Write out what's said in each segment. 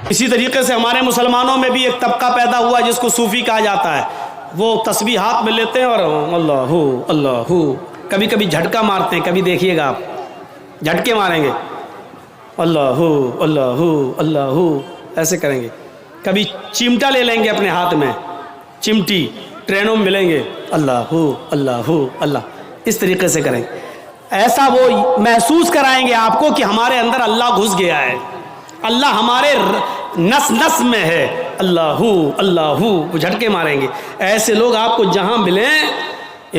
اسی طریقے سے ہمارے مسلمانوں میں بھی ایک طبقہ پیدا ہوا جس کو صوفی کہا جاتا ہے. وہ تسبیح ہاتھ میں لیتے ہیں اور اللہ اللہ، کبھی کبھی جھٹکا مارتے ہیں. کبھی دیکھیے گا آپ جھٹکے ماریں گے، اللہ اللہ اللہ ایسے کریں گے. کبھی چمٹا لے لیں گے اپنے ہاتھ میں، چمٹی ٹرینوں میں ملیں گے، اللہ اللہ اللہ، اس طریقے سے کریں گے. ایسا وہ محسوس کرائیں گے آپ کو کہ ہمارے اندر اللہ گھس گیا ہے، اللہ ہمارے نس نس میں ہے، اللہ اللہ، وہ جھٹکے ماریں گے. ایسے لوگ آپ کو جہاں ملیں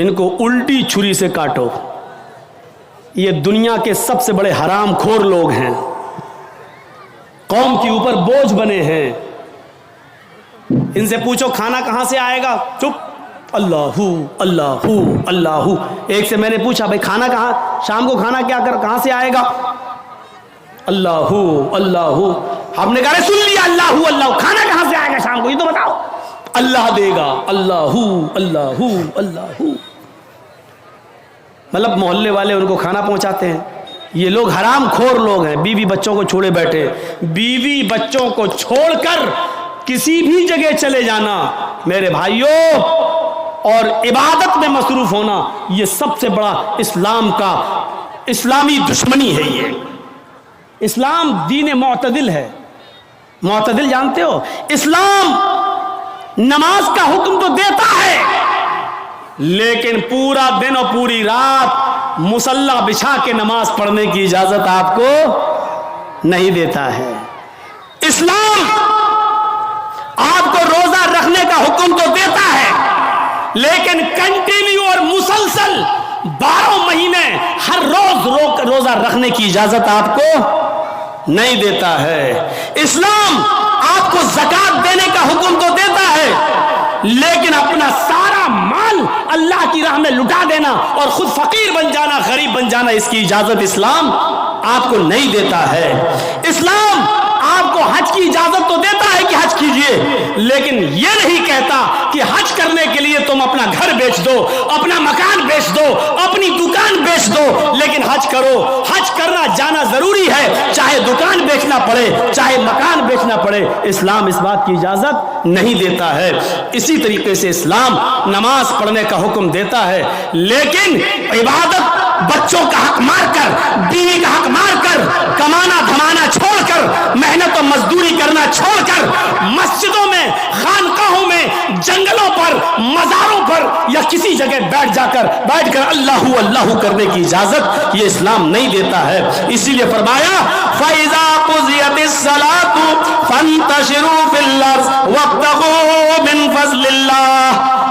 ان کو الٹی چھری سے کاٹو. یہ دنیا کے سب سے بڑے حرام خور لوگ ہیں، قوم کے اوپر بوجھ بنے ہیں. ان سے پوچھو کھانا کہاں سے آئے گا، چپ، اللہ اللہ اللہ. ایک سے میں نے پوچھا بھائی کھانا کہاں، شام کو کھانا کہاں سے آئے گا، اللہ اللہ. ہم نے کہا سن لیا اللہ اللہ، کھانا کہاں سے آئے گا شام کو یہ تو بتاؤ. اللہ دے گا، اللہ اللہ اللہ. مطلب محلے والے ان کو کھانا پہنچاتے ہیں. یہ لوگ حرام خور لوگ ہیں. بیوی بچوں کو چھوڑے بیٹھے، بیوی بچوں کو چھوڑ کر کسی بھی جگہ چلے جانا میرے بھائیوں، اور عبادت میں مصروف ہونا، یہ سب سے بڑا اسلام کا اسلامی دشمنی ہے. یہ اسلام دین معتدل ہے. معتدل جانتے ہو، اسلام نماز کا حکم تو دیتا ہے لیکن پورا دن اور پوری رات مصلی بچھا کے نماز پڑھنے کی اجازت آپ کو نہیں دیتا ہے. اسلام آپ کو روزہ رکھنے کا حکم تو دیتا ہے لیکن کنٹینیو اور مسلسل 12 مہینے ہر روز روزہ رکھنے کی اجازت آپ کو نہیں دیتا ہے. اسلام آپ کو زکات دینے کا حکم تو دیتا ہے لیکن اپنا سارا مال اللہ کی راہ میں لٹا دینا اور خود فقیر بن جانا، غریب بن جانا، اس کی اجازت اسلام آپ کو نہیں دیتا ہے. اسلام آپ کو حج کی اجازت تو دیتا ہے کہ حج کیجئے لیکن یہ نہیں کہتا کہ حج کرنے کے لیے تم اپنا گھر بیچ دو، اپنا مکان بیچ دو، اپنی دکان بیچ دو، لیکن حج کرو. حج کرنا جانا ضروری ہے، چاہے دکان بیچنا پڑے چاہے مکان بیچنا پڑے. اسلام اس بات کی اجازت نہیں دیتا ہے. اسی طریقے سے اسلام نماز پڑھنے کا حکم دیتا ہے لیکن عبادت بچوں کا حق مار کر، بیوی کا حق مار کر، کمانا دھمانا چھوڑ کر، محنت و مزدوری کرنا چھوڑ کر، مسجدوں میں، خانقاہوں میں، جنگلوں پر، مزاروں پر یا کسی جگہ بیٹھ کر اللہ اللہ کرنے کی اجازت یہ اسلام نہیں دیتا ہے. اسی لیے فرمایا فَإِذَا قُضِيَتِ الصَّلَاةُ فَانْتَشِرُوا فِي الْأَرْضِ وَابْتَغُوا مِنْ فَضْلِ اللَّهِ.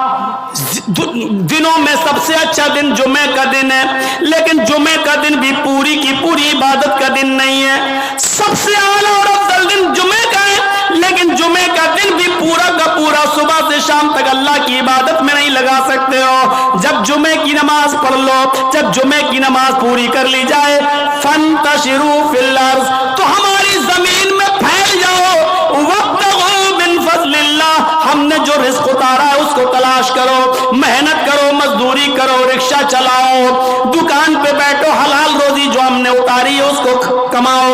دنوں میں سب سے اچھا دن جمعہ کا دن ہے لیکن جمعہ کا دن بھی پوری کی پوری عبادت کا دن نہیں ہے. سب سے اعلیٰ اور افضل دن جمعہ کا ہے لیکن جمعہ کا دن بھی پورا کا پورا صبح سے شام تک اللہ کی عبادت میں نہیں لگا سکتے ہو. جب جمعہ کی نماز پڑھ لو، جب جمعہ کی نماز پوری کر لی جائے، فَانْتَشِرُوا فِي الْأَرْضِ، تو ہماری زمین میں پھیل جاؤ. وَابْتَغُوا مِنْ فَضْلِ اللَّهِ، ہم نے جو رزق اتارا ہے اس کو تلاش کرو، محنت کرو، مزدوری کرو، رکشہ چلاؤ، دکان پہ بیٹھو، حلال روزی جو ہم نے اتاری ہے اس کو کماؤ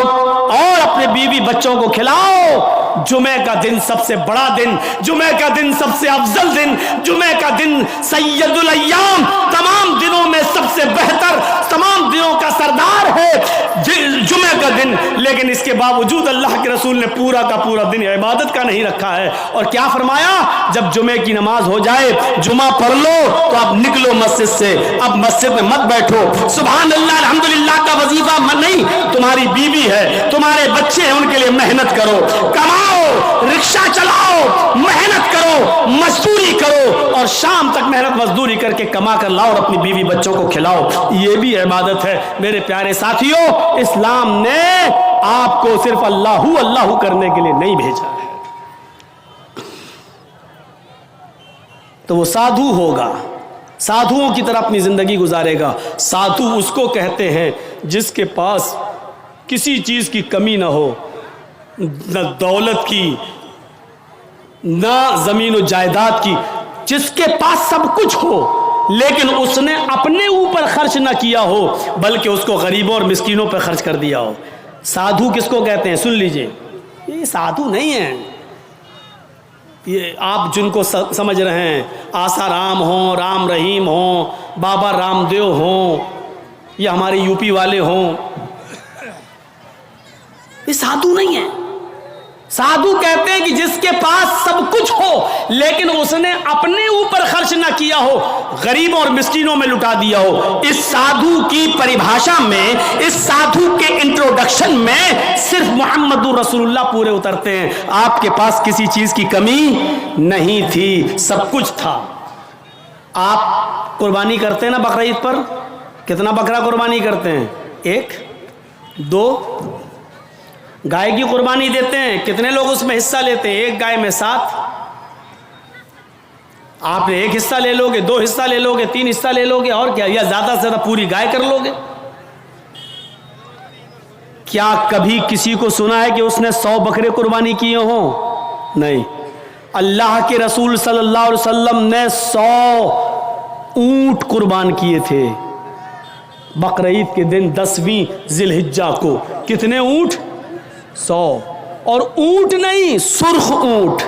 اور اپنے بیوی بچوں کو کھلاؤ. جمعہ کا دن سب سے بڑا دن، جمعہ کا دن سب سے افضل دن، جمعہ کا دن سید الایام، تمام دنوں میں سب سے بہتر، تمام دنوں کا سردار ہے جمعہ کا دن. لیکن اس کے باوجود اللہ کے رسول نے پورا کا پورا دن عبادت کا نہیں رکھا ہے. اور کیا فرمایا؟ جب جمعہ کی نماز ہو جائے، جمعہ پڑھ لو تو اب نکلو مسجد سے، اب مسجد میں مت بیٹھو. سبحان اللہ الحمدللہ کا وظیفہ نہیں، تمہاری بیوی ہے، تمہارے بچے ہیں، ان کے لیے محنت کرو، کماؤ، رکشہ چلاؤ، محنت کرو، مزدوری کرو اور شام تک محنت مزدوری کر کے کما کر لاؤ اور اپنی بیوی بچوں کو کھلاؤ. یہ بھی عبادت ہے. میرے پیارے ساتھیوں، اسلام نے آپ کو صرف اللہ اللہ کرنے کے لیے نہیں بھیجا ہے. تو وہ سادھو ہوگا، سادھوؤں کی طرح اپنی زندگی گزارے گا. سادھو اس کو کہتے ہیں جس کے پاس کسی چیز کی کمی نہ ہو، نہ دولت کی، نہ زمین و جائیداد کی، جس کے پاس سب کچھ ہو لیکن اس نے اپنے اوپر خرچ نہ کیا ہو بلکہ اس کو غریبوں اور مسکینوں پر خرچ کر دیا ہو. سادھو کس کو کہتے ہیں؟ سن لیجئے، یہ سادھو نہیں ہیں. یہ آپ جن کو سمجھ رہے ہیں آسا رام ہوں, رام رحیم ہوں, بابا رام دیو ہوں, یا ہمارے یو پی والے ہوں, یہ سادھو نہیں ہیں. سادھو کہتے ہیں کہ جس کے پاس سب کچھ ہو لیکن اس نے اپنے اوپر خرچ نہ کیا ہو, غریبوں اور مسکینوں میں لٹا دیا ہو. اس سادھو کی پریبھاشا میں, اس سادھو کے انٹروڈکشن میں صرف محمد رسول اللہ پورے اترتے ہیں. آپ کے پاس کسی چیز کی کمی نہیں تھی, سب کچھ تھا. آپ قربانی کرتے ہیں نا بقرعید پر, کتنا بکرا قربانی کرتے ہیں؟ 1 2 گائے کی قربانی دیتے ہیں, کتنے لوگ اس میں حصہ لیتے ہیں؟ 1 گائے میں 7. آپ نے 1 حصہ لے لو گے, 2 حصہ لے لو گے, 3 حصہ لے لو گے, اور کیا, یا زیادہ سے زیادہ پوری گائے کر لو گے. کیا کبھی کسی کو سنا ہے کہ اس نے 100 بکرے قربانی کیے ہوں؟ نہیں. اللہ کے رسول صلی اللہ علیہ وسلم نے 100 اونٹ قربان کیے تھے بقرعید کے دن 10ویں ذی الحجہ کو. کتنے اونٹ؟ 100. اور اونٹ نہیں, سرخ اونٹ.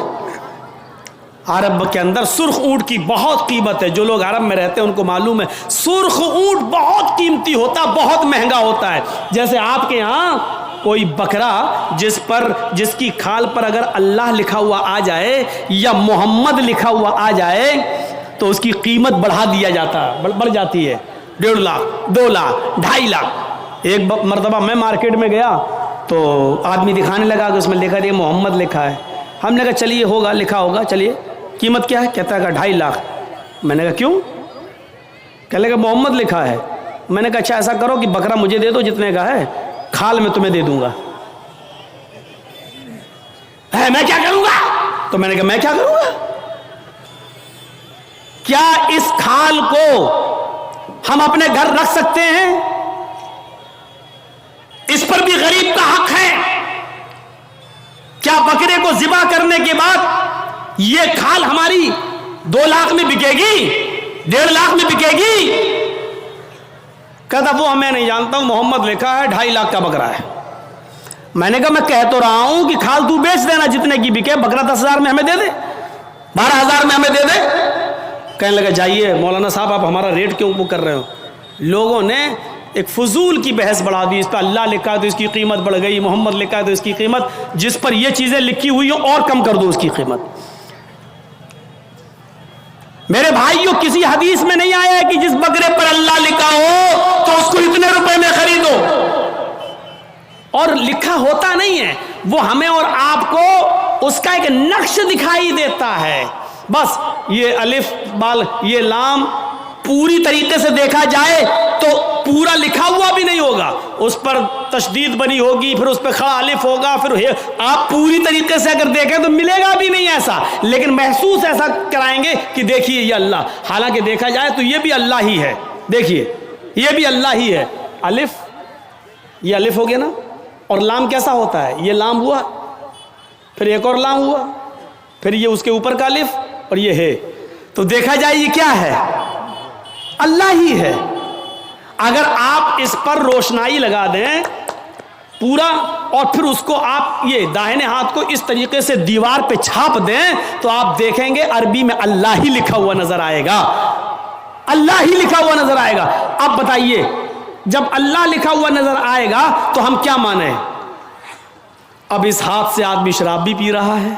عرب کے اندر سرخ اونٹ کی بہت قیمت ہے. جو لوگ عرب میں رہتے ہیں ان کو معلوم ہے سرخ اونٹ بہت قیمتی ہوتا, بہت مہنگا ہوتا ہے. جیسے آپ کے ہاں کوئی بکرا جس کی کھال پر اگر اللہ لکھا ہوا آ جائے یا محمد لکھا ہوا آ جائے تو اس کی قیمت بڑھا دیا جاتا, بڑھ جاتی ہے. 1.5 لاکھ, 2 لاکھ, 2.5 لاکھ. ایک مرتبہ میں مارکیٹ میں گیا تو آدمی دکھانے لگا کہ اس میں لکھا ہے محمد لکھا ہے. ہم نے کہا چلیے ہوگا, لکھا ہوگا, چلیے. قیمت کیا ہے؟ کہتا ہے 2.5 لاکھ. میں نے کہا کیوں؟ کہنے لگا محمد لکھا ہے. میں نے کہا اچھا ایسا کرو کہ بکرا مجھے دے دو جتنے کا ہے, کھال میں تمہیں دے دوں گا. میں کیا کروں گا؟ تو میں نے کہا میں کیا کروں گا؟ کیا اس کھال کو ہم اپنے گھر رکھ سکتے ہیں؟ اس پر بھی غریب کا حق ہے. کیا بکرے کو ذبح کرنے کے بعد یہ کھال ہماری 2 لاکھ میں بکے گی, 1.5 لاکھ میں بکے گی؟ کہتا وہ میں نہیں جانتا ہوں, محمد لکھا ہے, 2.5 لاکھ کا بکرا ہے. میں نے کہا میں کہہ تو رہا ہوں کہ کھال تو بیچ دینا جتنے کی بکے, بکرا 10,000 میں ہمیں دے دے, 12,000 میں ہمیں دے دے. کہنے لگا جائیے مولانا صاحب آپ ہمارا ریٹ کیوں کر رہے ہو؟ لوگوں نے ایک فضول کی بحث بڑھا دی. اس پہ اللہ لکھا ہے تو اس کی قیمت بڑھ گئی, محمد لکھا ہے تو اس کی قیمت, جس پر یہ چیزیں لکھی ہوئی ہوں اور کم کر دو اس کی قیمت. میرے بھائیوں کسی حدیث میں نہیں آیا ہے کہ جس بکرے پر اللہ لکھا ہو تو اس کو اتنے روپے میں خریدو. اور لکھا ہوتا نہیں ہے, وہ ہمیں اور آپ کو اس کا ایک نقش دکھائی دیتا ہے. بس یہ الف بال یہ لام پوری طریقے سے دیکھا جائے تو پورا لکھا ہوا بھی نہیں ہوگا, اس پر تشدید بنی ہوگی, پھر اس پہ کھڑا الف ہوگا, پھر آپ پوری طریقے سے اگر دیکھیں تو ملے گا بھی نہیں ایسا, لیکن محسوس ایسا کرائیں گے کہ دیکھیے یہ اللہ. حالانکہ دیکھا جائے تو یہ بھی اللہ ہی ہے. دیکھیے یہ بھی اللہ ہی ہے. الف, یہ الف ہو گیا نا, اور لام کیسا ہوتا ہے؟ یہ لام ہوا, پھر ایک اور لام ہوا, پھر یہ اس کے اوپر کا الف, اور یہ ہے. تو دیکھا جائے یہ کیا ہے؟ اللہ ہی ہے. اگر آپ اس پر روشنائی لگا دیں پورا, اور پھر اس کو آپ یہ داہنے ہاتھ کو اس طریقے سے دیوار پہ چھاپ دیں تو آپ دیکھیں گے عربی میں اللہ ہی لکھا ہوا نظر آئے گا, اللہ ہی لکھا ہوا نظر آئے گا. اب بتائیے جب اللہ لکھا ہوا نظر آئے گا تو ہم کیا مانیں؟ اب اس ہاتھ سے آدمی شراب بھی پی رہا ہے,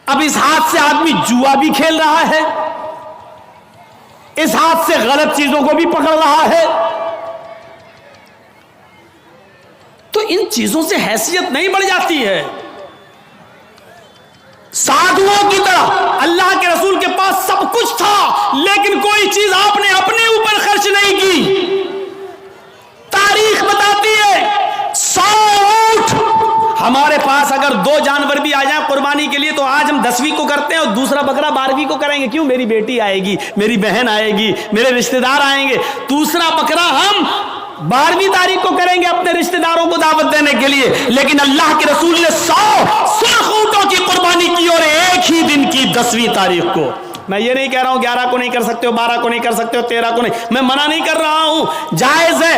اب اس ہاتھ سے آدمی جوا بھی کھیل رہا ہے, اس ہاتھ سے غلط چیزوں کو بھی پکڑ رہا ہے. تو ان چیزوں سے حیثیت نہیں بڑھ جاتی ہے؟ سادھوؤں کی طرح اللہ کے رسول کے پاس سب کچھ تھا لیکن کوئی چیز آپ نے اپنے اوپر خرچ نہیں کی. تاریخ بتاتی ہے 100 اونٹ. ہمارے پاس اگر 2 جانور بھی آ جائیں قربانی کے لیے تو آج ہم 10ویں کو کرتے ہیں اور دوسرا بکرا 12ویں کو کریں گے. کیوں؟ میری بیٹی آئے گی, میری بہن آئے گی, میرے رشتہ دار آئیں گے. دوسرا بکرا ہم 12ویں تاریخ کو کریں گے اپنے رشتہ داروں کو دعوت دینے کے لیے. لیکن اللہ کے رسول نے 100 سرخ اونٹوں کی قربانی کی اور ایک ہی دن کی 10ویں تاریخ کو. میں یہ نہیں کہہ رہا ہوں 11 کو نہیں کر سکتے ہو, 12 کو نہیں کر سکتے ہو, 13 کو نہیں, میں منع نہیں کر رہا ہوں, جائز ہے.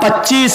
25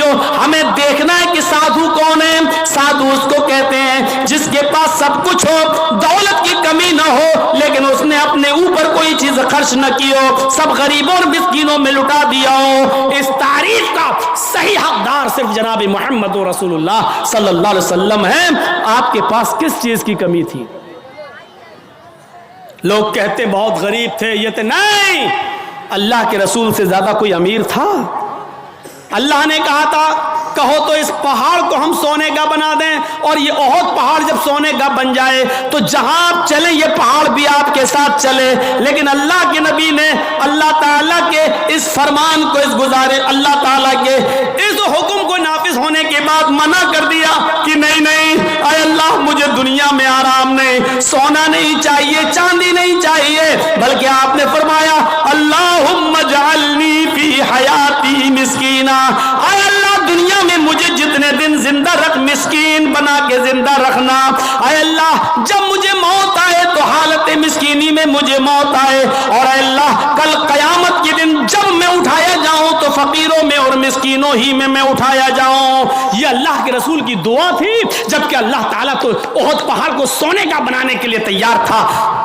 بھائیوں ہمیں دیکھنا ہے کہ سادھو کون ہے. سادھو اس کو کہتے ہیں جس کے پاس سب کچھ ہو, دولت کی کمی نہ ہو, لیکن اس نے اپنے اوپر کوئی چیز خرچ نہ کی ہو, سب غریبوں اور مسکینوں میں لٹا دیا ہو. اس تعریف کا صحیح حقدار صرف جناب محمد رسول اللہ صلی اللہ علیہ وسلم ہے. آپ کے پاس کس چیز کی کمی تھی؟ لوگ کہتے بہت غریب تھے, یہ تھے. نہیں, اللہ کے رسول سے زیادہ کوئی امیر تھا؟ اللہ نے کہا تھا کہو تو اس پہاڑ کو ہم سونے کا بنا دیں, اور یہ احد پہاڑ جب سونے کا بن جائے تو جہاں آپ چلیں یہ پہاڑ بھی آپ کے ساتھ چلے. لیکن اللہ کے نبی نے اللہ تعالیٰ کے اس فرمان کو, اس گزارے اللہ تعالیٰ کے اس حکم کو نافذ ہونے کے بعد منع کر دیا کہ نہیں نہیں, اے اللہ مجھے دنیا میں آرام نہیں, سونا نہیں چاہیے, چاندی نہیں چاہیے, بلکہ آپ نے فرمایا اللہم اجعلنی فی حیاتی مسکینا, اے اللہ دنیا میں مجھے جتنے دن زندہ رکھ مسکین بنا کے زندہ رکھنا. اے اللہ جب مجھے موت آئے تو حالت مسکینی میں مجھے موت آئے, اور اے اللہ کل قیامت کے دن جب میں اٹھایا جاؤں تو فقیروں میں اور مسکینوں ہی میں اٹھایا جاؤں. یہ اللہ کے رسول کی دعا تھی, جبکہ اللہ تعالیٰ تو احد پہاڑ کو سونے کا بنانے کے لیے تیار تھا.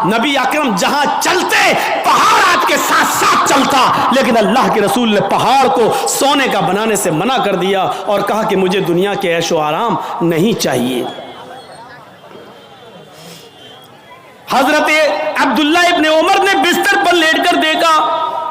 نبی اکرم جہاں چلتے پہاڑ آپ کے ساتھ ساتھ چلتا, لیکن اللہ کے رسول نے پہاڑ کو سونے کا بنانے سے منع کر دیا اور کہا کہ مجھے دنیا کے عیش و آرام نہیں چاہیے. حضرت عبداللہ ابن عمر نے بستر پر لیٹ کر دیکھا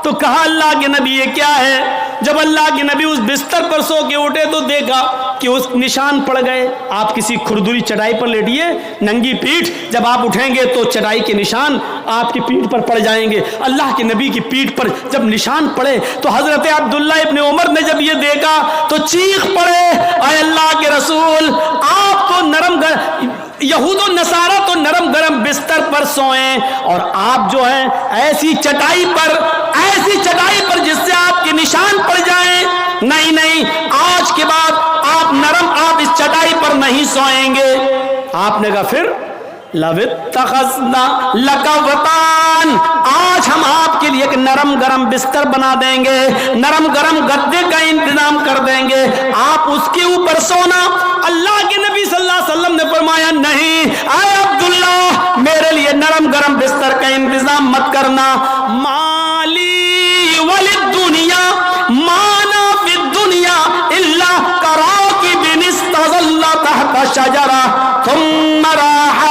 تو کہا اللہ کے نبی یہ کیا ہے؟ جب اللہ کے نبی اس بستر پر سو کے اٹھے تو دیکھا کہ اس نشان پڑ گئے. آپ کسی کھردری چٹائی پر لیٹیے, ننگی پیٹھ, جب آپ اٹھیں گے تو چٹائی کے نشان آپ کی پیٹھ پر پڑ جائیں گے. اللہ کے نبی کی پیٹھ پر جب نشان پڑے تو حضرت عبداللہ ابن عمر نے جب یہ دیکھا تو چیخ پڑے, اے اللہ کے رسول آپ تو یہود و نصارہ تو نرم گرم بستر پر سوئیں, اور آپ جو ہیں ایسی چٹائی پر جس سے آپ کے نشان پڑ جائیں. نہیں نہیں, آج کے بعد آپ اس چٹائی پر نہیں سوئیں گے. آپ نے کہا پھر لَوِ اتَّخَذْنَا لَكَ وَطَانًا, آج ہم آپ کے لیے ایک نرم گرم بستر بنا دیں گے, نرم گرم گدے کا انتظام کر دیں گے, آپ اس کے اوپر سونا. اللہ کے نبی صلی اللہ علیہ وسلم نے فرمایا نہیں, اے عبداللہ میرے لیے نرم گرم بستر کا انتظام مت کرنا. مالی وللدنیا مانا فی الدنیا الا کراکب استظل تحت شجرہ ثم راحا.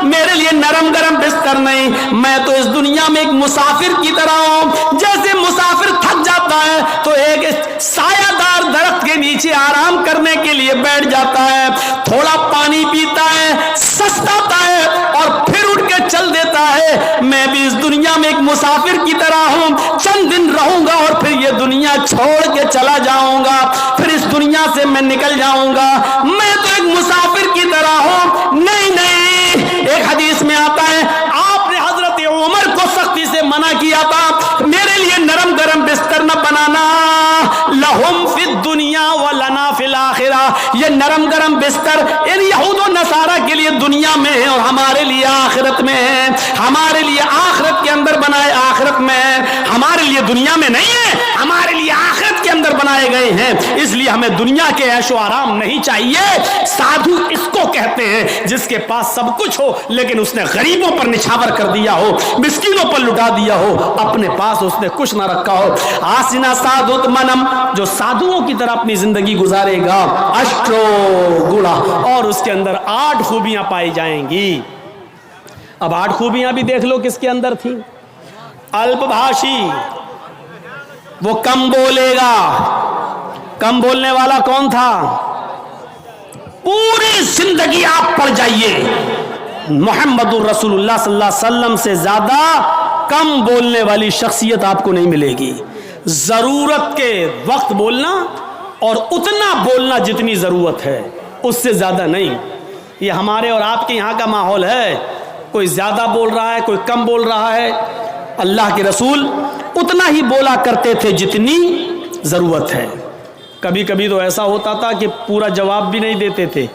میرے لیے نرم گرم بستر نہیں, میں تو اس دنیا میں ایک مسافر کی طرح ہوں. جیسے مسافر تھک جاتا ہے تو ایک سایہ دار درخت کے نیچے آرام کرنے کے لیے بیٹھ جاتا ہے, تھوڑا پانی پیتا ہے, سستاتا ہے اور پھر اٹھ کے چل دیتا ہے. میں بھی اس دنیا میں ایک مسافر کی طرح ہوں, چند دن رہوں گا اور پھر یہ دنیا چھوڑ کے چلا جاؤں گا, پھر اس دنیا سے میں نکل جاؤں گا. میں تو ایک مسافر کی طرح ہوں. نہیں نہیں, ایک حدیث میں آتا ہے آپ نے حضرت عمر کو سختی سے منع کیا تھا میرے لیے نرم گرم بستر نہ بنانا. لہم فی الدنیا ولنا فی الآخرہ, یہ نرم گرم بستر ان یہود و نصارہ کے لیے دنیا میں ہے اور ہمارے لیے آخرت میں ہے. ہمارے لیے آخرت کے اندر بنائے, آخرت میں ہے, ہمارے لیے دنیا میں نہیں ہے, ہمارے لیے آخرت کے اندر بنائے گئے ہیں. اس لیے ہمیں دنیا کے عیش و آرام نہیں چاہیے. سادھو اس کو کہتے ہیں جس کے پاس سب کچھ ہو لیکن اس نے غریبوں پر نچھاور کر دیا ہو, مسکینوں پر لٹا دیا ہو, اپنے پاس اس نے کچھ نہ رکھا ہو. آسنا سادھوت منم, جو سادھوؤں کی طرح اپنی زندگی گزارے گا, اشٹرو گڑا, اور اس کے اندر 8 خوبیاں پائی جائیں گی. اب 8 خوبیاں بھی دیکھ لو کس کے اندر تھی. الپ بھاشی, وہ کم بولے گا. کم بولنے والا کون تھا؟ پوری زندگی آپ پڑھ جائیے, محمد الرسول اللہ صلی اللہ علیہ وسلم سے زیادہ کم بولنے والی شخصیت آپ کو نہیں ملے گی. ضرورت کے وقت بولنا اور اتنا بولنا جتنی ضرورت ہے, اس سے زیادہ نہیں. یہ ہمارے اور آپ کے یہاں کا ماحول ہے, کوئی زیادہ بول رہا ہے, کوئی کم بول رہا ہے. اللہ کے رسول اتنا ہی بولا کرتے تھے جتنی ضرورت ہے. کبھی کبھی تو ایسا ہوتا تھا کہ پورا جواب بھی نہیں دیتے تھے.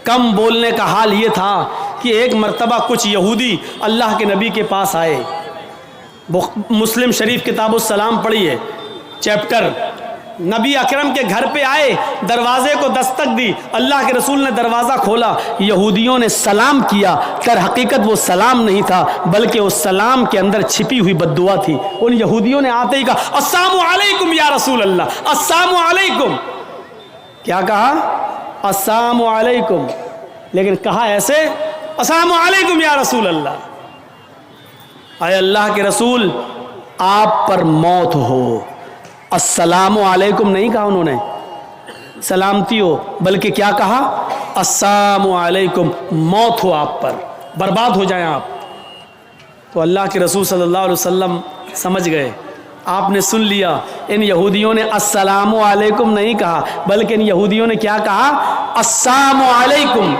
کم بولنے کا حال یہ تھا کہ ایک مرتبہ کچھ یہودی اللہ کے نبی کے پاس آئے. مسلم شریف کتاب السلام پڑھیے, چیپٹر نبی اکرم کے گھر پہ آئے, دروازے کو دستک دی, اللہ کے رسول نے دروازہ کھولا, یہودیوں نے سلام کیا, در حقیقت وہ سلام نہیں تھا بلکہ اس سلام کے اندر چھپی ہوئی بد دعا تھی. ان یہودیوں نے آتے ہی کہا السلام علیکم یا رسول اللہ, السلام علیکم. کیا کہا؟ السلام علیکم, لیکن کہا ایسے السلام علیکم یا رسول اللہ. اے اللہ کے رسول آپ پر موت ہو. السلام علیکم نہیں کہا انہوں نے سلامتی ہو, بلکہ کیا کہا؟ السلام علیکم, موت ہو آپ پر, برباد ہو جائیں آپ. تو اللہ کے رسول صلی اللہ علیہ وسلم سمجھ گئے, آپ نے سن لیا. ان یہودیوں نے السلام علیکم نہیں کہا بلکہ ان یہودیوں نے کیا کہا؟ السلام علیکم.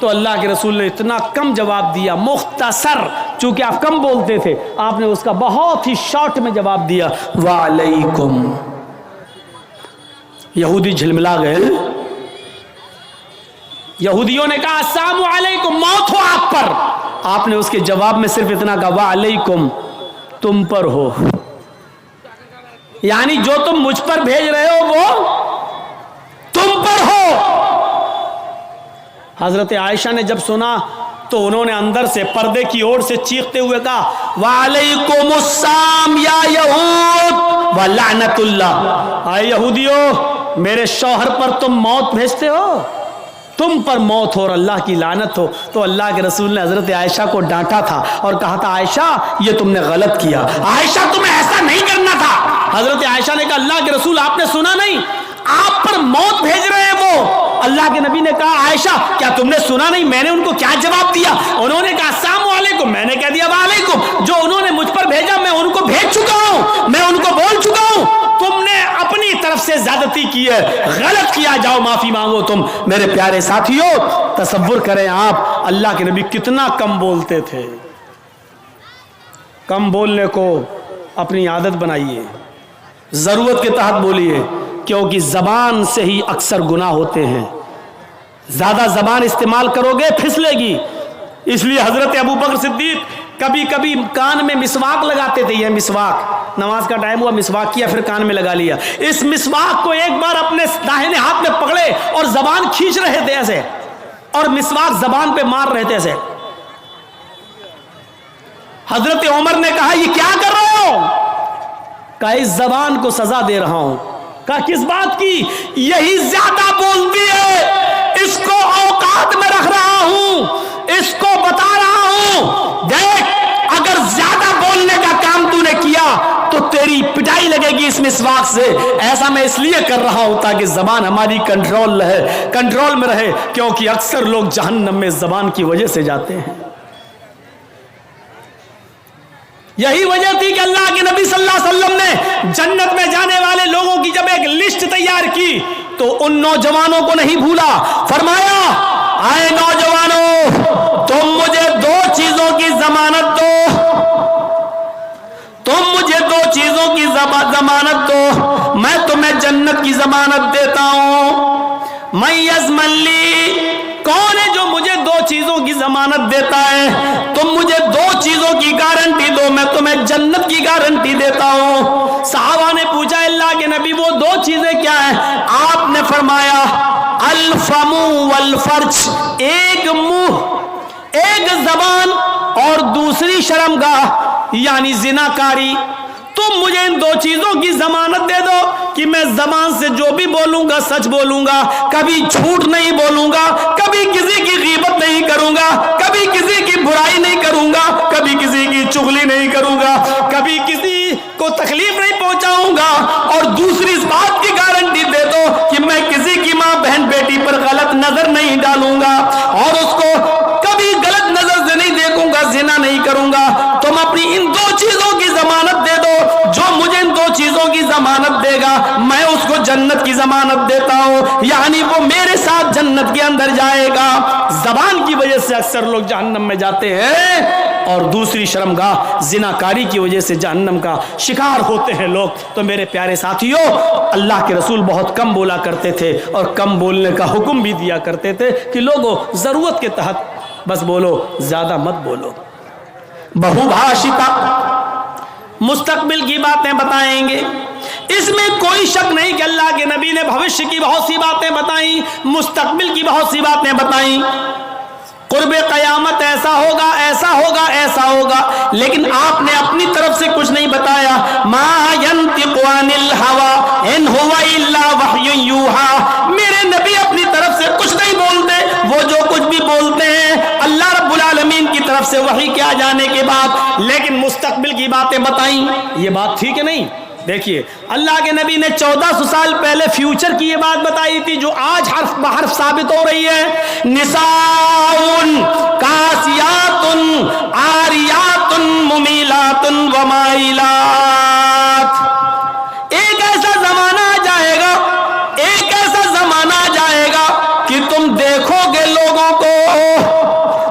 تو اللہ کے رسول نے اتنا کم جواب دیا, مختصر, چونکہ آپ کم بولتے تھے, آپ نے اس کا بہت ہی شارٹ میں جواب دیا وعلیکم. یہودی جھلملا گئے. یہودیوں نے کہا السلام علیکم, موت ہو آپ پر. آپ نے اس کے جواب میں صرف اتنا کہا وعلیکم, تم پر ہو. یعنی جو تم مجھ پر بھیج رہے ہو وہ تم پر ہو. حضرت عائشہ نے جب سنا تو انہوں نے اندر سے پردے کی اوٹ سے چیختے ہوئے کہا وعلیکم السلام یا یہود ولعنت اللہ. اے یہودیو, میرے شوہر پر تم موت بھیجتے ہو, تم پر موت ہو اور اللہ کی لعنت ہو. تو اللہ کے رسول نے حضرت عائشہ کو ڈانٹا تھا اور کہا تھا عائشہ یہ تم نے غلط کیا, عائشہ تمہیں ایسا نہیں کرنا تھا. حضرت عائشہ نے کہا اللہ کے رسول آپ نے سنا نہیں, آپ پر موت بھیج رہے ہیں وہ. اللہ کے نبی نے کہا عائشہ کیا تم نے سنا نہیں میں نے ان کو کیا جواب دیا؟ انہوں نے کہا السلام علیکم, میں نے کہہ دیا وعلیکم. جو انہوں نے مجھ پر بھیجا میں ان کو بھیج چکا ہوں, میں ان کو بول چکا ہوں. تم نے اپنی طرف سے زیادتی کی ہے, غلط کیا, جاؤ معافی مانگو تم. میرے پیارے ساتھیو, تصور کریں آپ اللہ کے نبی کتنا کم بولتے تھے. کم بولنے کو اپنی عادت بنائیے, ضرورت کے تحت بولیے, کیونکہ زبان سے ہی اکثر گناہ ہوتے ہیں. زیادہ زبان استعمال کرو گے پھسلے گی. اس لیے حضرت ابو بکر صدیق کبھی کبھی کان میں مسواک لگاتے تھے. یہ مسواک, نماز کا ٹائم ہوا, مسواک کیا, پھر کان میں لگا لیا. اس مسواک کو ایک بار اپنے داہنے ہاتھ میں پکڑے اور زبان کھینچ رہے تھے ایسے, اور مسواک زبان پہ مار رہے تھے ایسے. حضرت عمر نے کہا یہ کیا کر رہے ہو؟ کہا اس زبان کو سزا دے رہا ہوں. کہا کس بات کی؟ یہی زیادہ بولتی ہے, اس کو اوقات میں رکھ رہا ہوں, اس کو بتا رہا ہوں دیکھ اگر زیادہ بولنے کا کام تو نے کیا تو تیری پٹائی لگے گی اس مسواک سے. ایسا میں اس لیے کر رہا ہوں تاکہ زبان ہماری کنٹرول میں رہے, کیونکہ اکثر لوگ جہنم میں زبان کی وجہ سے جاتے ہیں. یہی وجہ تھی کہ اللہ کے نبی صلی اللہ علیہ وسلم نے جنت میں جانے والے لوگوں کی جب ایک لسٹ تیار کی تو ان نوجوانوں کو نہیں بھولا. فرمایا آئے نوجوانوں, تم مجھے دو چیزوں کی ضمانت دو, تم مجھے دو چیزوں کی ضمانت دو, میں تمہیں جنت کی ضمانت دیتا ہوں. من یضمن لی, کون ہے جو مجھے دو چیزوں کی ضمانت دیتا ہے؟ تم مجھے دو چیزوں کی گارنٹی دو, میں تمہیں جنت کی گارنٹی دیتا ہوں. صحابہ نے پوچھا اللہ کے نبی وہ دو چیزیں کیا ہیں؟ آپ نے فرمایا الفم والفرج, ایک منہ, ایک زبان, اور دوسری شرمگاہ یعنی زناکاری. تم مجھے ان دو چیزوں کی ضمانت دے دو کہ میں زبان سے جو بھی بولوں گا سچ بولوں گا, کبھی جھوٹ نہیں بولوں گا, کبھی کسی کی غیبت نہیں کروں گا, کبھی کسی کی برائی نہیں کروں گا, کبھی کسی کی چغلی نہیں کروں گا, کبھی کسی کو تکلیف نہیں پہنچاؤں گا. اور دوسری اس بات کی گارنٹی دے دو کہ میں کسی کی ماں بہن بیٹی پر غلط نظر نہیں ڈالوں گا اور اس کو کبھی غلط نظر سے نہیں دیکھوں گا, زنا نہیں کروں گا. تم اپنی ان دو چیزوں کی ضمانت دے دو, جو مجھے ان دو چیزوں کی ضمانت دے گا میں اس کو جنت کی ضمانت دیتا ہوں, یعنی وہ میرے ساتھ جنت کے اندر جائے گا. زبان کی وجہ سے اکثر لوگ جہنم میں جاتے ہیں, اور دوسری شرمگاہ زناکاری کی وجہ سے جہنم کا شکار ہوتے ہیں لوگ. تو میرے پیارے ساتھیوں, اللہ کے رسول بہت کم بولا کرتے تھے اور کم بولنے کا حکم بھی دیا کرتے تھے کہ لوگوں ضرورت کے تحت بس بولو, زیادہ مت بولو. بہو بھاشتا, مستقبل کی باتیں بتائیں گے اس میں کوئی شک نہیں کہ اللہ کے نبی نے بھوشیہ کی بہت سی باتیں بتائیں، مستقبل کی بہت سی باتیں بتائیں، قرب قیامت ایسا ہوگا ایسا ہوگا ایسا ہوگا، لیکن آپ نے اپنی طرف سے کچھ نہیں بتایا۔ ما ينطق عن الهوى ان هو الا وحی یوحى، میرے نبی اپنی طرف سے کچھ نہیں بولتے، وہ جو کچھ بھی بولتے ہیں اللہ رب العالمین کی طرف سے وحی کے آ جانے کے بعد، لیکن مستقبل کی باتیں بتائیں، یہ بات ٹھیک ہے نہیں؟ دیکھیے اللہ کے نبی نے 1400 سال پہلے فیوچر کی یہ بات بتائی تھی جو آج حرف بحرف ثابت ہو رہی ہے۔ نساء کاسیات عاریات ممیلات ومائلات، ایک ایسا زمانہ آ جائے گا، ایک ایسا زمانہ آ جائے گا کہ تم دیکھو گے لوگوں کو،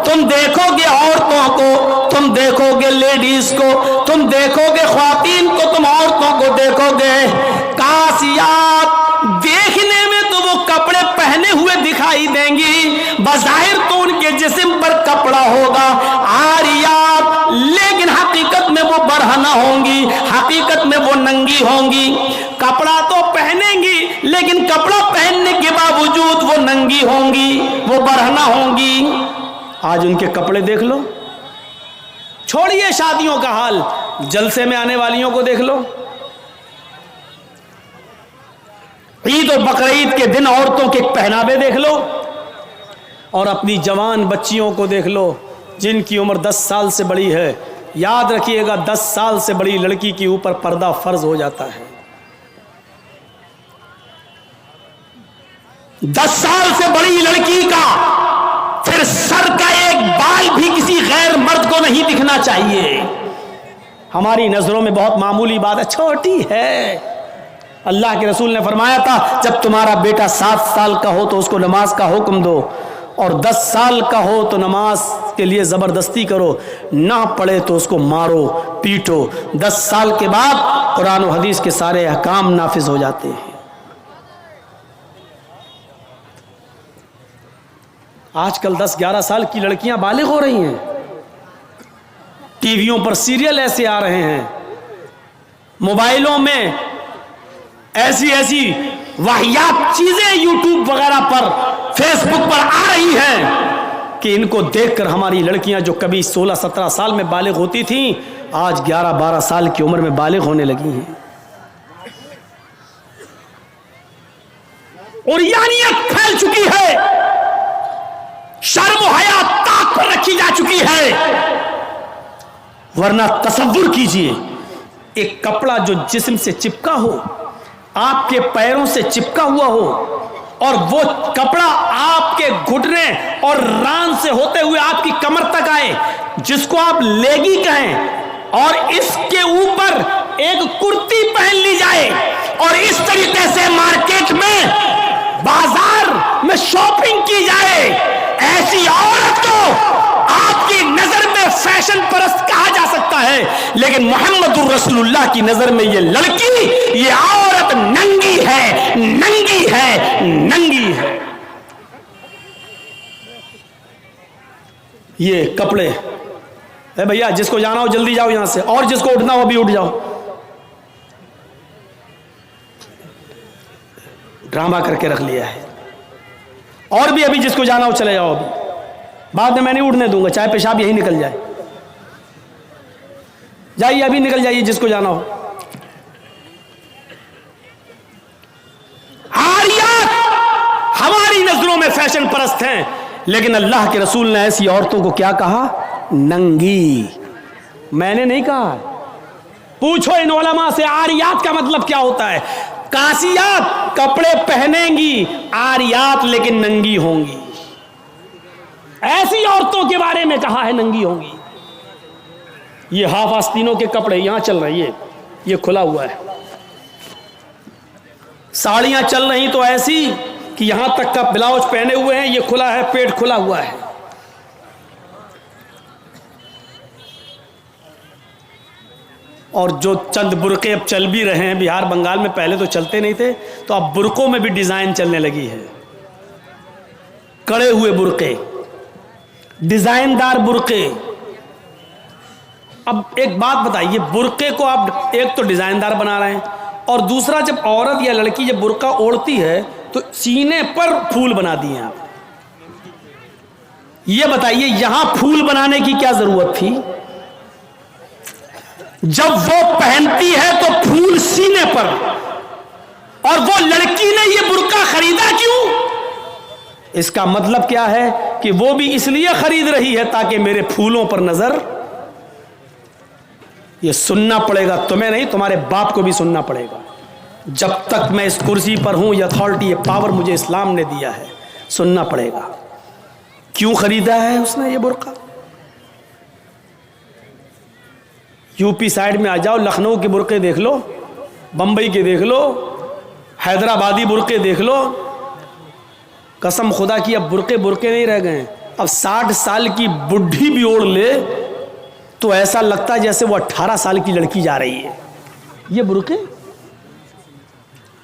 تم دیکھو گے عورتوں کو، تم دیکھو گے لیڈیز کو، تم دیکھو گے خواتین کو، تم عورتوں کو دیکھو گے کاسیات، دیکھنے میں تو وہ کپڑے پہنے ہوئے دکھائی دیں گی، بظاہر تو ان کے جسم پر کپڑا ہوگا، عاریات، لیکن حقیقت میں وہ برہنہ ہوں گی، حقیقت میں وہ ننگی ہوں گی، کپڑا تو پہنیں گی لیکن کپڑا پہننے کے باوجود وہ ننگی ہوں گی، وہ برہنہ ہوں گی۔ آج ان کے کپڑے دیکھ لو، چھوڑیے شادیوں کا حال، جلسے میں آنے والیوں کو دیکھ لو، عید اور بقرعید کے دن عورتوں کے پہناوے دیکھ لو، اور اپنی جوان بچیوں کو دیکھ لو جن کی عمر 10 سال سے بڑی ہے۔ یاد رکھیے گا 10 سال سے بڑی لڑکی کے اوپر پردہ فرض ہو جاتا ہے، 10 سال سے بڑی لڑکی کا پھر سر کا ایک بال بھی کسی غیر مرد کو نہیں دکھنا چاہیے۔ ہماری نظروں میں بہت معمولی بات ہے، چھوٹی ہے۔ اللہ کے رسول نے فرمایا تھا جب تمہارا بیٹا 7 سال کا ہو تو اس کو نماز کا حکم دو، اور 10 سال کا ہو تو نماز کے لیے زبردستی کرو، نہ پڑھے تو اس کو مارو پیٹو۔ 10 سال کے بعد قرآن و حدیث کے سارے احکام نافذ ہو جاتے ہیں۔ آج کل 10-11 سال کی لڑکیاں بالغ ہو رہی ہیں، ٹی ویوں پر سیریل ایسے آ رہے ہیں، موبائلوں میں ایسی ایسی واہیات چیزیں یوٹیوب وغیرہ پر فیس بک پر آ رہی ہیں کہ ان کو دیکھ کر ہماری لڑکیاں جو کبھی 16-17 سال میں بالغ ہوتی تھیں آج 11-12 سال کی عمر میں بالغ ہونے لگی ہیں۔ عریانیت پھیل چکی ہے، شرم و حیا طاق پر رکھی جا چکی ہے، ورنہ تصور کیجئے ایک کپڑا جو جسم سے چپکا ہو، آپ کے پیروں سے چپکا ہوا ہو، اور وہ کپڑا آپ کے گھٹنے اور ران سے ہوتے ہوئے آپ کی کمر تک آئے، جس کو آپ لیگی کہیں، اور اس کے اوپر ایک کرتی پہن لی جائے اور اس طریقے سے مارکیٹ میں بازار میں شاپنگ کی جائے، ایسی عورت کو آپ کی نظر میں فیشن پرست کہا جا سکتا ہے، لیکن محمد رسول اللہ کی نظر میں یہ لڑکی، یہ عورت ننگی ہے، ننگی ہے، ننگی ہے۔ یہ کپڑے، اے بھیا جس کو جانا ہو جلدی جاؤ یہاں سے، اور جس کو اٹھنا ہو بھی اٹھ جاؤ، ڈرامہ کر کے رکھ لیا ہے، اور بھی ابھی جس کو جانا ہو چلے جاؤ، ابھی بعد میں نہیں اڑنے دوں گا، چاہے پیشاب یہی نکل جائے، جائیے ابھی نکل جائیے جس کو جانا ہو۔ عاریات ہماری نظروں میں فیشن پرست ہیں، لیکن اللہ کے رسول نے ایسی عورتوں کو کیا کہا؟ ننگی۔ میں نے نہیں کہا، پوچھو ان علماء سے عاریات کا مطلب کیا ہوتا ہے۔ کاسیات کپڑے پہنیں گی، عاریات لیکن ننگی ہوں گی، ایسی عورتوں کے بارے میں کہا ہے ننگی ہوں گی۔ یہ ہاف آستینوں کے کپڑے یہاں چل رہی ہے، یہ کھلا ہوا ہے، ساڑیاں چل رہی تو ایسی کہ یہاں تک کا بلاؤز پہنے ہوئے ہیں، یہ کھلا ہے، پیٹ کھلا ہوا ہے۔ اور جو چند برقعے اب چل بھی رہے ہیں بہار بنگال میں، پہلے تو چلتے نہیں تھے، تو اب برقعوں میں بھی ڈیزائن چلنے لگی ہے، کڑے ہوئے برقعے، ڈیزائن دار برقعے۔ اب ایک بات بتائیے، برقعے کو آپ ایک تو ڈیزائن دار بنا رہے ہیں، اور دوسرا جب عورت یا لڑکی جب برقع اوڑھتی ہے تو سینے پر پھول بنا دیے آپ. یہ بتائیے یہاں پھول بنانے کی کیا ضرورت تھی؟ جب وہ پہنتی ہے تو پھول سینے پر، اور وہ لڑکی نے یہ برقع خریدا کیوں؟ اس کا مطلب کیا ہے کہ وہ بھی اس لیے خرید رہی ہے تاکہ میرے پھولوں پر نظر. یہ سننا پڑے گا، تمہیں نہیں تمہارے باپ کو بھی سننا پڑے گا. جب تک میں اس کرسی پر ہوں، یہ اتھارٹی، یہ پاور مجھے اسلام نے دیا ہے، سننا پڑے گا. کیوں خریدا ہے اس نے یہ برقع؟ یو پی سائڈ میں آ جاؤ، لکھنؤ کے برقعے دیکھ لو، بمبئی کے دیکھ لو، حیدرآبادی برقعے دیکھ لو. قسم خدا کی اب برقعے نہیں رہ گئے. اب 60 سال کی بڈھی بھی اوڑھ لے تو ایسا لگتا ہے جیسے وہ 18 سال کی لڑکی جا رہی ہے. یہ برقعے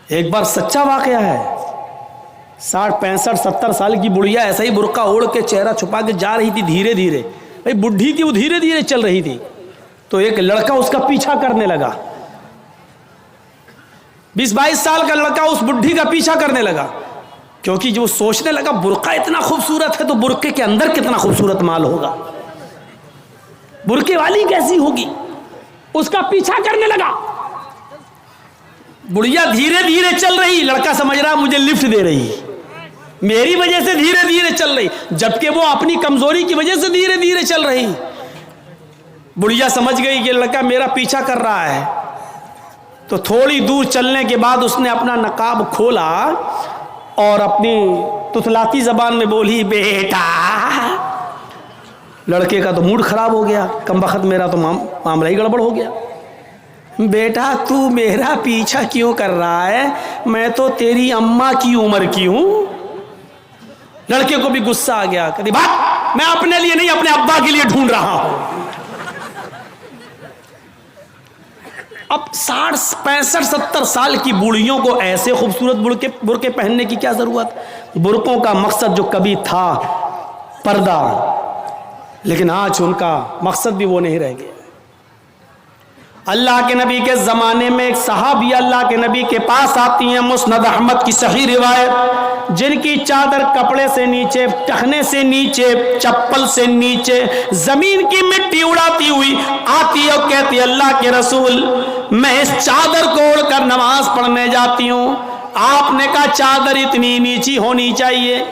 ایک بار سچا واقعہ ہے. 60 65 70 سال کی بڑھیا ایسا ہی برقع اوڑھ کے چہرہ چھپا کے جا رہی تھی دھیرے دھیرے. بھائی بڈھی تھی، وہ دھیرے دھیرے چل رہی تھی، تو ایک لڑکا اس کا پیچھا کرنے لگا. 20-22 سال کا لڑکا اس بڈھی کا پیچھا کرنے لگا، کیونکہ جو سوچنے لگا برقع اتنا خوبصورت ہے تو برقعے کے اندر کتنا خوبصورت مال ہوگا، برقعے والی کیسی ہوگی. اس کا پیچھا کرنے لگا. بڑھیا دھیرے دھیرے چل رہی، لڑکا سمجھ رہا مجھے لفٹ دے رہی، میری وجہ سے دھیرے دھیرے چل رہی، جبکہ وہ اپنی کمزوری کی وجہ سے دھیرے دھیرے چل رہی. بڑھیا سمجھ گئی کہ لڑکا میرا پیچھا کر رہا ہے، تو تھوڑی دور چلنے کے بعد اس نے اپنا نقاب کھولا اور اپنی تتلاتی زبان میں بولی بیٹا. لڑکے کا تو موڈ خراب ہو گیا، کم بخت میرا تو معاملہ ہی گڑبڑ ہو گیا. بیٹا تو میرا پیچھا کیوں کر رہا ہے؟ میں تو تیری اماں کی عمر کی ہوں. لڑکے کو بھی غصہ آ گیا، کہتی بات میں اپنے لیے نہیں اپنے ابا کے لیے ڈھونڈ رہا ہوں. اب 60 65 70 سال کی بوڑھیوں کو ایسے خوبصورت برقعے پہننے کی کیا ضرورت؟ برقعوں کا مقصد جو کبھی تھا پردہ، لیکن آج ان کا مقصد بھی وہ نہیں رہ گیا. اللہ کے نبی کے زمانے میں ایک صحابی اللہ کے نبی کے پاس آتی ہیں، مسند احمد کی صحیح روایت، جن کی چادر کپڑے سے نیچے، ٹخنے سے نیچے، چپل سے نیچے زمین کی مٹی اڑاتی ہوئی آتی ہے اور کہتی ہے اللہ کے رسول میں اس چادر کو اوڑھ کر نماز پڑھنے جاتی ہوں. آپ نے کہا چادر اتنی نیچی ہونی چاہیے.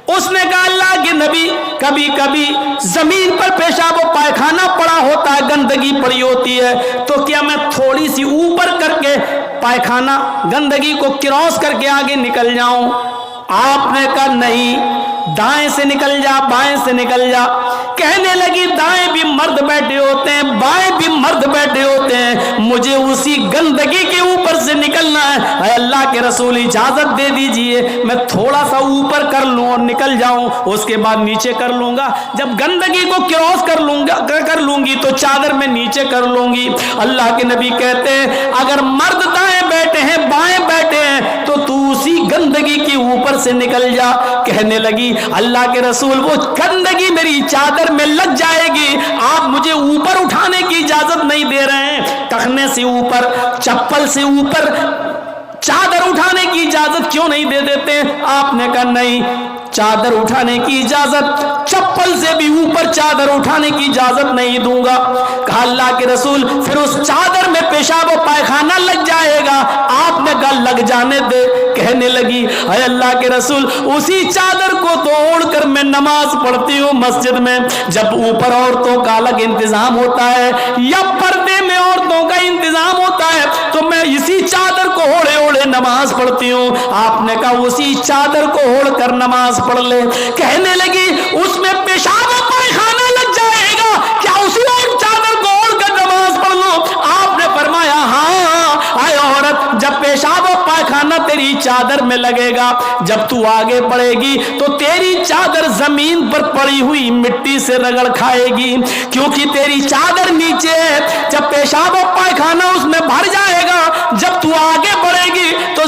اس نے کہا اللہ کے نبی کبھی کبھی زمین پر پیشاب و پائخانہ پڑا ہوتا ہے، گندگی پڑی ہوتی ہے، تو کیا میں تھوڑی سی اوپر کر کے پائخانہ گندگی کو کراس کر کے آگے نکل جاؤں؟ آپ نے کہا نہیں، دائیں سے نکل جا، بائیں سے نکل جا. کہنے لگی دائیں بھی مرد بیٹھے ہوتے ہیں، بائیں بھی مرد بیٹھے ہوتے ہیں، مجھے اسی گندگی کے اوپر سے نکلنا ہے. اے اللہ کے رسول اجازت دے دیجئے، میں تھوڑا سا اوپر کر لوں اور نکل جاؤں، اس کے بعد نیچے کر لوں گا. جب گندگی کو کراس کر لوں گی تو چادر میں نیچے کر لوں گی. اللہ کے نبی کہتے ہیں اگر مرد دائیں بیٹھے ہیں بائیں بیٹھے ہیں تو تو اسی گندگی کے اوپر سے نکل جا. کہنے لگی اللہ کے رسول وہ گندگی میری چادر میں لگ جائے گی، آپ مجھے اوپر اٹھانے کی اجازت نہیں دے رہے ہیں، ٹخنے سے اوپر، چپل سے اوپر چادر اٹھانے کی اجازت کیوں نہیں دے دیتے؟ آپ نے کہا نہیں، چادر اٹھانے کی اجازت، چپل سے بھی اوپر چادر اٹھانے کی اجازت نہیں دوں گا. کہا اللہ کے رسول پھر اس چادر میں پیشاب و پائخانہ لگ جائے گا. آپ نے کہا لگ جانے دے. کہنے لگی اے اللہ کے رسول اسی چادر کو تو اوڑھ کر میں نماز پڑھتی ہوں مسجد میں. جب اوپر عورتوں کا الگ انتظام ہوتا ہے یا پردے میں عورتوں کا انتظام ہوتا ہے تو میں اسی چادر کو اوڑھے اوڑھے نماز پڑھتی ہوں. آپ نے کہا اسی چادر کو اوڑھ کر نماز پڑھ لے. کہنے لگی اس میں پیشاب و پائخانہ لگ جائے گا، کیا اسی اور چادر کو اوڑھ کر نماز پڑھ لوں؟ آپ نے فرمایا ہاں اے عورت، جب پیشاب و پائخانہ تیری چادر میں لگے گا، جب تو آگے بڑھے گی تو تیری چادر زمین پر پڑی ہوئی مٹی سے رگڑ کھائے گی، کیونکہ تیری چادر نیچے ہے. جب پیشاب و پائخانہ اس میں بھر جائے گا، جب تو آگے بڑھے گی تو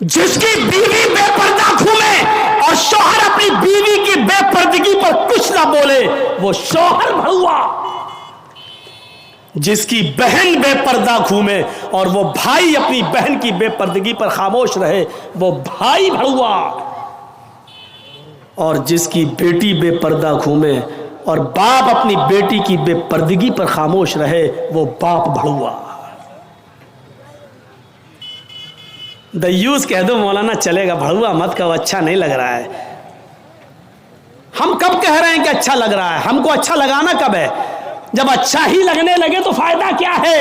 جس کی بیوی بے پردہ گھومے اور شوہر اپنی بیوی کی بے پردگی پر کچھ نہ بولے وہ شوہر بھڑوا. جس کی بہن بے پردہ گھومے اور وہ بھائی اپنی بہن کی بے پردگی پر خاموش رہے وہ بھائی بھڑوا. اور جس کی بیٹی بے پردہ گھومے اور باپ اپنی بیٹی کی بے پردگی پر خاموش رہے وہ باپ بھڑوا. دیوس کہہ دو مولانا چلے گا، بھڑوا مت کہو، اچھا نہیں لگ رہا ہے. ہم کب کہہ رہے ہیں کہ اچھا لگ رہا ہے؟ ہم کو اچھا لگانا کب ہے؟ جب اچھا ہی لگنے لگے تو فائدہ کیا ہے؟